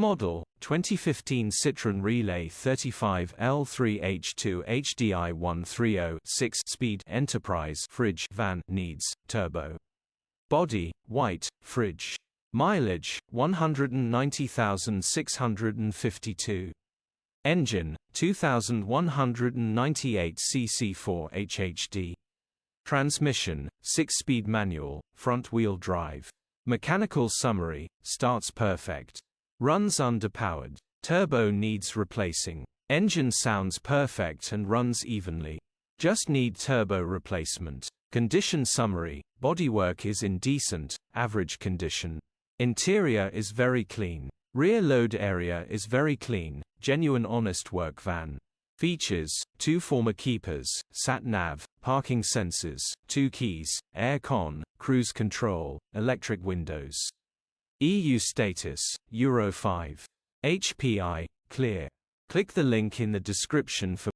Model, 2015 Citroen Relay 35 L3H2 HDi 130 6-speed Enterprise fridge van needs turbo. Body, white, fridge. Mileage, 190,652. Engine, 2,198 cc 4H HD. Transmission, 6-speed manual, front-wheel drive. Mechanical summary, starts perfect. Runs underpowered. Turbo needs replacing. Engine sounds perfect and runs evenly. Just need turbo replacement. Condition summary, bodywork is in decent, average condition. Interior is very clean. Rear load area is very clean, genuine honest work van. Features, 2 former keepers, sat-nav, parking sensors, 2 keys, air-con, cruise control, electric windows. EU status, Euro 5. HPI, clear. Click the link in the description for